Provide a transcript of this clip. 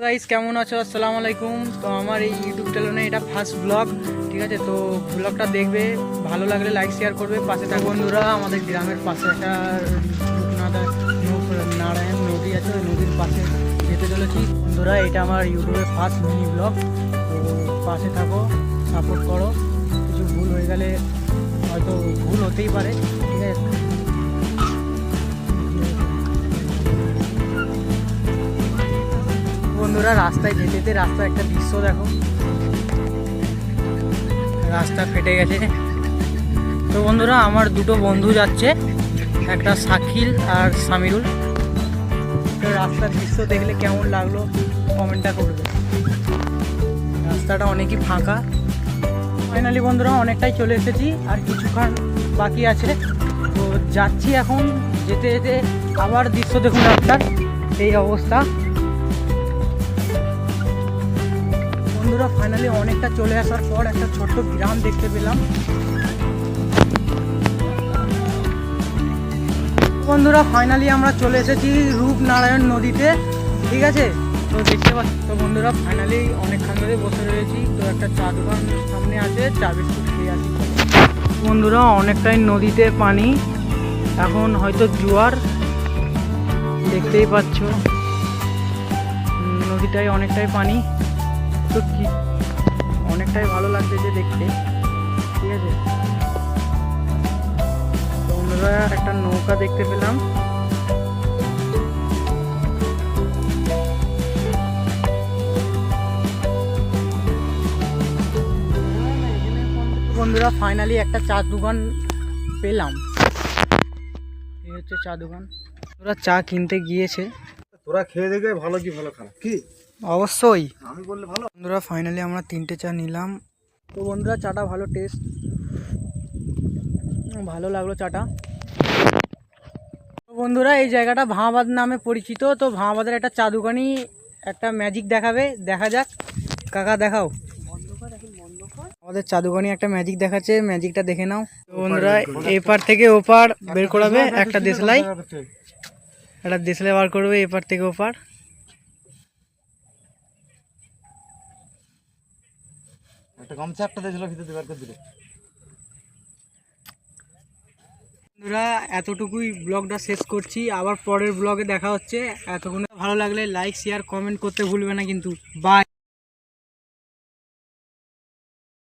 Guys কেমন আছো? আসসালামু আলাইকুম। তো আমার এই ইউটিউব চ্যানেলে এটা ফার্স্ট ব্লগ, ঠিক আছে? তো ব্লগটা দেখবে, ভালো লাগলে লাইক শেয়ার করবে, পাশে থাকো। বন্ধুরা, আমাদের গ্রামের পাশে একটা নারায়ণ নদী আছে, ওই নদীর পাশে যেতে চলেছি। বন্ধুরা, এটা আমার ইউটিউবের ফার্স্ট মিনি ব্লগ, তো পাশে থাকো, সাপোর্ট করো। কিছু ভুল হয়ে গেলে হয়তো ভুল হতেই পারে, ঠিক আছে? বন্ধুরা, রাস্তায় যেতে যেতে রাস্তার একটা দৃশ্য দেখো, রাস্তা ফেটে গেছে। তো বন্ধুরা, আমার দুটো বন্ধু যাচ্ছে, একটা শাকিল আর সামিরুল। তো রাস্তার দৃশ্য দেখলে কেমন লাগলো কমেন্টটা করবে। রাস্তাটা অনেকই ফাঁকা। ফাইনালি বন্ধুরা অনেকটাই চলে এসেছি, আর কিছুক্ষণ বাকি আছে। তো যাচ্ছি এখন, যেতে যেতে আবার দৃশ্য দেখুন রাস্তার এই অবস্থা। বন্ধুরা, ফাইনালি অনেকটা চলে আসার পর একটা ছোট্ট গ্রাম দেখতে পেলাম। বন্ধুরা, ফাইনালি আমরা চলে এসেছি রূপনারায়ণ নদীতে, ঠিক আছে? তো দেখতে পাচ্ছি। তো বন্ধুরা, ফাইনালি অনেকক্ষণ ধরে বসে রয়েছি। তো একটা চা দোকান সামনে আছে, চা বিস্কুট খেয়ে আসি। বন্ধুরা, অনেকটাই নদীতে পানি, এখন হয়তো জোয়ার, দেখতেই পাচ্ছ নদীটাই অনেকটাই পানি। তো কি অনেকটাই ভালো লাগছে যে দেখতে, ঠিক আছে? তো বন্ধুরা, একটা নৌকা দেখতে পেলাম। বন্ধুরা, ফাইনালি একটা চা দোকান পেলাম, এই হচ্ছে চা দোকান। ওরা চা কিনতে গিয়েছে। তোরা খেয়ে দেখে ভালো কি ভালো খারাপ কি অবশ্যই আমি বললে ভালো। বন্ধুরা, ফাইনালি আমরা 3টে চা নিলাম। তো বন্ধুরা, চাটা ভালো টেস্ট, ভালো লাগলো চাটা। তো বন্ধুরা, এই জায়গাটা ভাঁবাদ নামে পরিচিত। তো ভাঁবাদের একটা চা দোকানি একটা ম্যাজিক দেখাবে, দেখা যাক। কাকা দেখাও। আমাদের চা দোকানি একটা ম্যাজিক দেখাচ্ছে, ম্যাজিকটা দেখে নাও। তো বন্ধুরা, এপার থেকে ওপার বের করাবে একটা দেশলাই, বার করবে এপার থেকে ওপার। একটা গামছা একটা দিয়েছিল ভিতর দিয়ে বার করে দিলে। বন্ধুরা, এতটুকুই ব্লগটা শেষ করছি, আবার পরের ব্লগে দেখা হচ্ছে। এতক্ষণ ভালো লাগলে লাইক শেয়ার কমেন্ট করতে ভুলবে না কিন্তু। বাই।